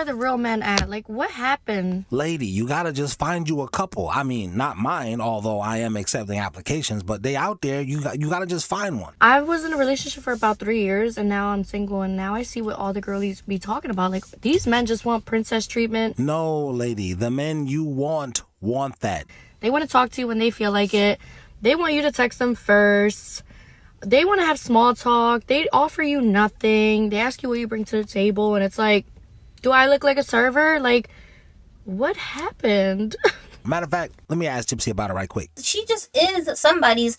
the real men at? Like, what happened? Lady, you gotta just find you a couple. I mean, not mine, although I am accepting applications, but they out there. You gotta just find one. I was in a relationship for about 3 years, and now I'm single, and now I see what all the girlies be talking about. Like, these men just want princess treatment. No, lady, the men you want that. They want to talk to you when they feel like it. They want you to text them first. They want to have small talk. They offer you nothing. They ask you what you bring to the table, and it's like, do I look like a server? Like, what happened? Matter of fact, let me ask Gypsy about it right quick. She just is somebody's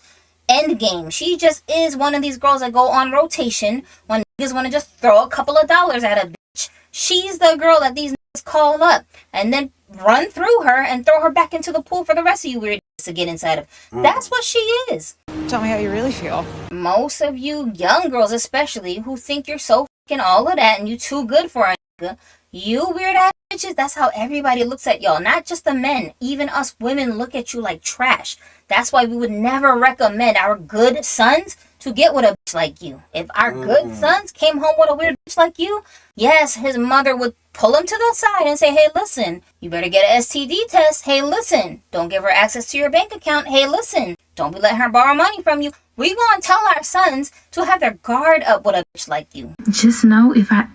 end game. She just is one of these girls that go on rotation when niggas want to just throw a couple of dollars at a bitch. She's the girl that these niggas call up and then run through her and throw her back into the pool for the rest of you weird to get inside of. That's what she is. Tell me how you really feel. Most of you young girls especially who think you're so fucking all of that and you too good for a nigga, you weird ass bitches, that's how everybody looks at y'all. Not just the men. Even us women look at you like trash. That's why we would never recommend our good sons to get with a bitch like you. If our good sons came home with a weird bitch like you, yes, his mother would pull him to the side and say, hey, listen, you better get an STD test. Hey, listen, don't give her access to your bank account. Hey, listen, don't be letting her borrow money from you. We gonna tell our sons to have their guard up with a bitch like you. Just know if I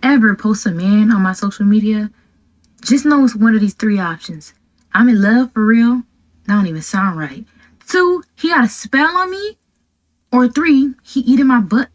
ever post a man on my social media, just know it's one of these 3 options. I'm in love for real. That don't even sound right. 2, he got a spell on me. Or 3, he eating my butt.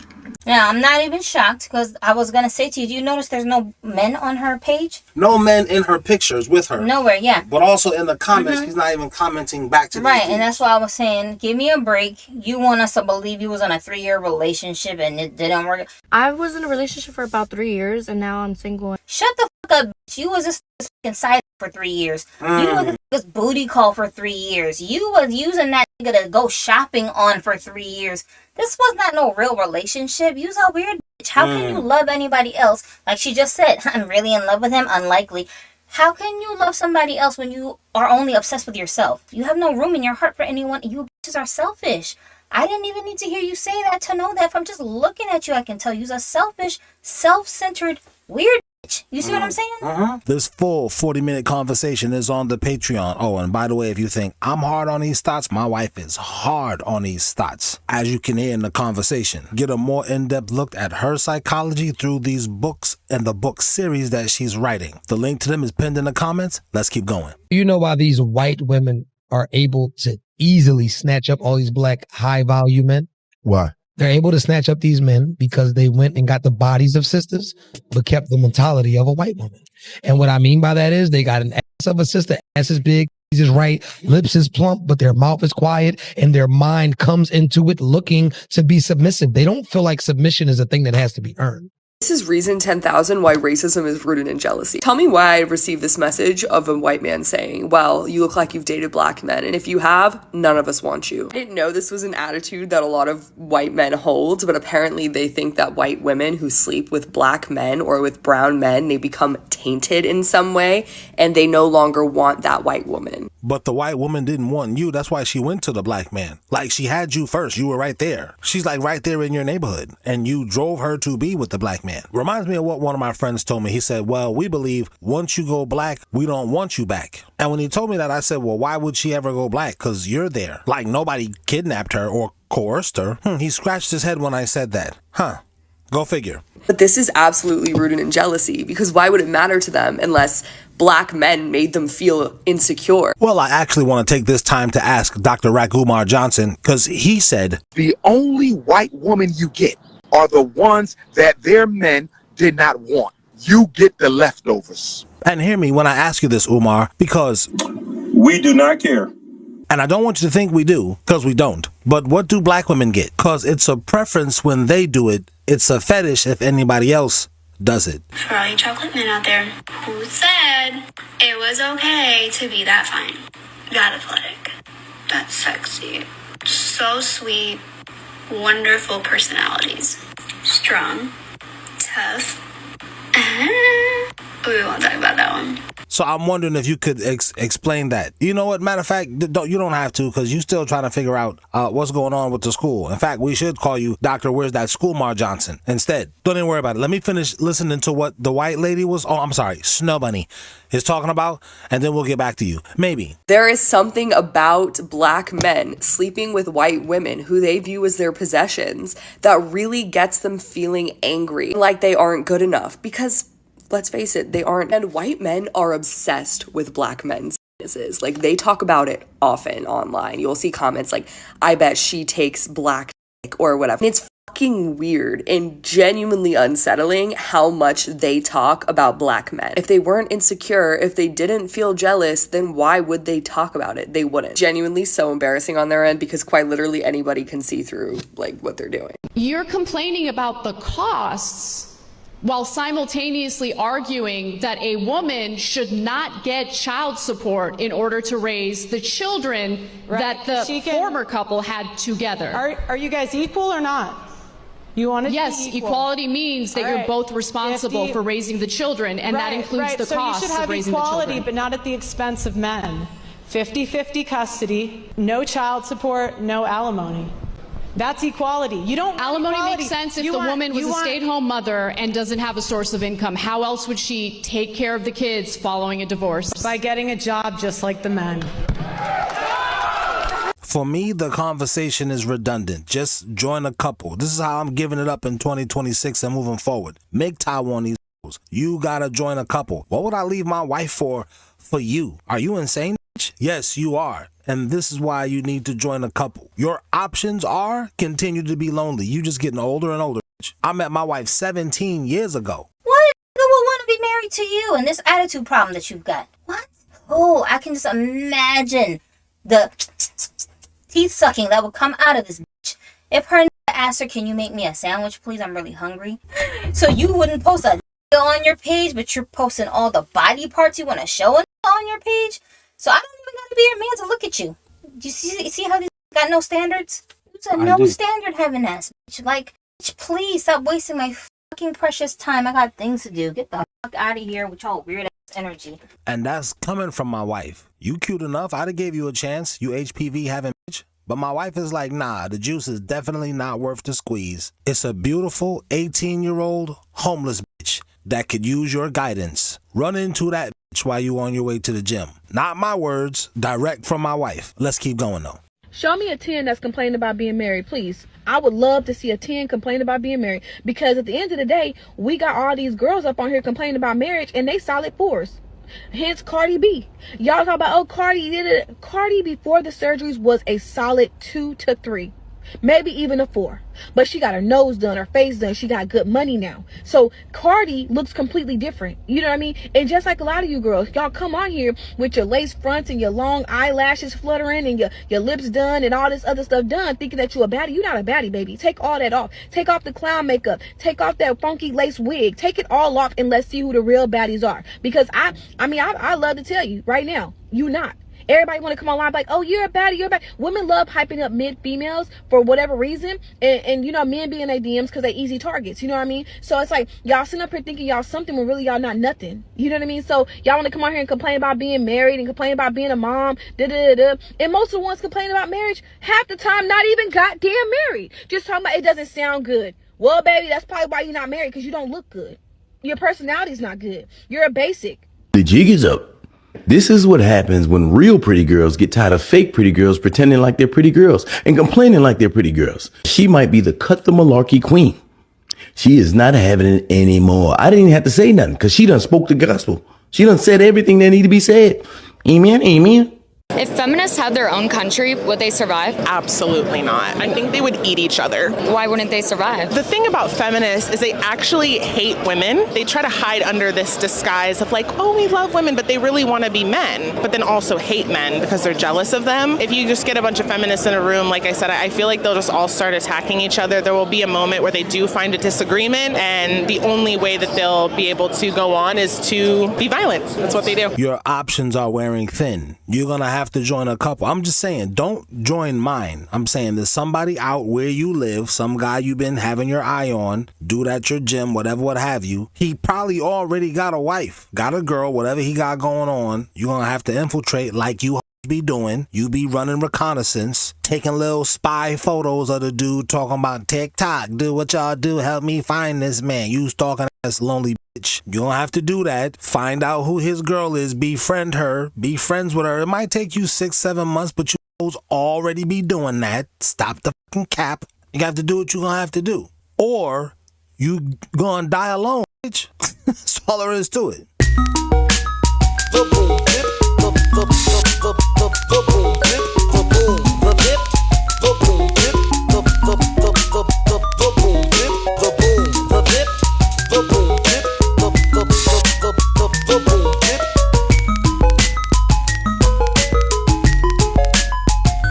Now, I'm not even shocked because I was going to say to you, do you notice there's no men on her page? No men in her pictures with her. Nowhere, yeah. But also in the comments, he's not even commenting back to Right, and that's why I was saying, give me a break. You want us to believe you was in a 3-year relationship and it didn't work. I was in a relationship for about 3 years, and now I'm single. Shut the fuck up, bitch. You was this fucking side for 3 years. You was this booty call for 3 years. You was using that nigga to go shopping on for 3 years. This was not no real relationship. You's a weird bitch. How can you love anybody else? Like she just said, I'm really in love with him. Unlikely. How can you love somebody else when you are only obsessed with yourself? You have no room in your heart for anyone. You bitches are selfish. I didn't even need to hear you say that to know that. From just looking at you, I can tell you's a selfish, self-centered, weird bitch. You see what I'm saying? This full 40-minute conversation is on the Patreon. Oh, and by the way, if you think I'm hard on these thoughts, my wife is hard on these thoughts. As you can hear in the conversation, get a more in-depth look at her psychology through these books and the book series that she's writing. The link to them is pinned in the comments. Let's keep going. You know why these white women are able to easily snatch up all these black high-value men? Why? They're able to snatch up these men because they went and got the bodies of sisters, but kept the mentality of a white woman. And what I mean by that is they got an ass of a sister, ass is big, is right, lips is plump, but their mouth is quiet, and their mind comes into it looking to be submissive. They don't feel like submission is a thing that has to be earned. This is reason 10,000 why racism is rooted in jealousy. Tell me why I received this message of a white man saying, well, you look like you've dated black men, and if you have, none of us want you. I didn't know this was an attitude that a lot of white men hold, but apparently they think that white women who sleep with black men or with brown men, they become tainted in some way, and they no longer want that white woman. But the white woman didn't want you. That's why she went to the black man. Like, she had you first. You were right there. She's like right there in your neighborhood, and you drove her to be with the black man. Reminds me of what one of my friends told me. He said, well, we believe once you go black, we don't want you back. And when he told me that, I said, well, why would she ever go black? Because you're there. Like, nobody kidnapped her or coerced her. He scratched his head when I said that. Go figure. But this is absolutely rooted in jealousy, because why would it matter to them unless black men made them feel insecure? Well, I actually want to take this time to ask Dr. Rakumar Johnson, because he said, the only white woman you get are the ones that their men did not want. You get the leftovers. And hear me when I ask you this, Umar, because we do not care. And I don't want you to think we do, because we don't. But what do black women get? Because it's a preference when they do it. It's a fetish if anybody else does it. For all you chocolate men out there, who said it was okay to be that fine, that athletic, that sexy, so sweet, wonderful personalities, strong, tough. We won't talk about that one. So I'm wondering if you could explain that. You know what? Matter of fact, you don't have to, because you're still trying to figure out what's going on with the school. In fact, we should call you Dr. Where's That School, Mar Johnson, instead. Don't even worry about it. Let me finish listening to what the white lady Snow Bunny is talking about, and then we'll get back to you. Maybe. There is something about black men sleeping with white women who they view as their possessions that really gets them feeling angry, like they aren't good enough, because let's face it, they aren't. And white men are obsessed with black men's penises. Like, they talk about it often online. You'll see comments like, I bet she takes black dick or whatever. And it's fucking weird and genuinely unsettling how much they talk about black men. If they weren't insecure, if they didn't feel jealous, then why would they talk about it? They wouldn't. Genuinely so embarrassing on their end, because quite literally anybody can see through like what they're doing. You're complaining about the costs while simultaneously arguing that a woman should not get child support in order to raise the children that the former couple had together. Are you guys equal or not? You want to Yes, equality means that you're both responsible for raising the children, and that includes the cost of raising the children. So you should have equality, but not at the expense of men. 50-50 custody, no child support, no alimony. That's equality. You don't want alimony equality. Makes sense if the woman was a stay-at-home mother and doesn't have a source of income. How else would she take care of the kids following a divorce? By getting a job just like the men. For me, the conversation is redundant. Just join a couple. This is how I'm giving it up in 2026 and moving forward. Make Taiwanese. You gotta join a couple. What would I leave my wife for you? Are you insane? Yes, you are. And this is why you need to join a couple. Your options are continue to be lonely. You just getting older and older. I met my wife 17 years ago. What nigga will want to be married to you and this attitude problem that you've got? What? Oh, I can just imagine the teeth sucking that would come out of this bitch if her asked her, can you make me a sandwich, please? I'm really hungry. So you wouldn't post a on your page, but you're posting all the body parts you want to show on your page. So I don't even got to be your man to look at you. Do you see how this got no standards? It's a no standard having ass bitch. Like, bitch, please stop wasting my fucking precious time. I got things to do. Get the fuck out of here with y'all weird ass energy. And that's coming from my wife. You cute enough. I'd have gave you a chance. You HPV having bitch. But my wife is like, nah, the juice is definitely not worth the squeeze. It's a beautiful 18-year-old homeless bitch that could use your guidance. Run into that bitch while you on your way to the gym. Not my words, direct from my wife. Let's keep going though. Show me a 10 that's complaining about being married, please. I would love to see a 10 complain about being married, because at the end of the day, we got all these girls up on here complaining about marriage and they solid 4s. Hence Cardi B. Y'all talk about, oh, Cardi did it. Cardi before the surgeries was a solid 2 to 3. Maybe even a 4. But she got her nose done, her face done. She got good money now. So Cardi looks completely different. You know what I mean? And just like a lot of you girls, y'all come on here with your lace fronts and your long eyelashes fluttering and your lips done and all this other stuff done, thinking that you a baddie. You're not a baddie, baby. Take all that off. Take off the clown makeup. Take off that funky lace wig. Take it all off and let's see who the real baddies are. Because I love to tell you right now, you not. Everybody want to come online like, oh, you're a baddie, you're a baddie. Women love hyping up mid-females for whatever reason. And you know, men be in their DMs because they easy targets. You know what I mean? So it's like, y'all sitting up here thinking y'all something when really y'all not nothing. You know what I mean? So y'all want to come out here and complain about being married and complain about being a mom. And most of the ones complaining about marriage, half the time not even goddamn married. Just talking about it doesn't sound good. Well, baby, that's probably why you're not married, because you don't look good. Your personality's not good. You're a basic. The jig is up. This is what happens when real pretty girls get tired of fake pretty girls pretending like they're pretty girls and complaining like they're pretty girls. She might be the cut the malarkey queen. She is not having it anymore. I didn't even have to say nothing because she done spoke the gospel. She done said everything that need to be said. Amen, amen. If feminists had their own country, would they survive? Absolutely not. I think they would eat each other. Why wouldn't they survive? The thing about feminists is they actually hate women. They try to hide under this disguise of like, oh, we love women, but they really want to be men, but then also hate men because they're jealous of them. If you just get a bunch of feminists in a room, like I said, I feel like they'll just all start attacking each other. There will be a moment where they do find a disagreement, and the only way that they'll be able to go on is to be violent. That's what they do. Your options are wearing thin. You're going to have have to join a couple. I'm just saying, don't join mine. I'm saying there's somebody out where you live, some guy you've been having your eye on, dude at your gym, whatever, what have you. He probably already got a wife, got a girl, whatever he got going on. You're going to have to infiltrate like you be doing. You be running reconnaissance, taking little spy photos of the dude talking about TikTok. Do what y'all do. Help me find this man. You stalking ass lonely bitch. You don't have to do that. Find out who his girl is. Befriend her. Be friends with her. It might take you 6-7 months, but you already be doing that. Stop the fucking cap. You have to do what you gonna have to do. Or you gonna die alone, bitch. That's all there is to it. The boom,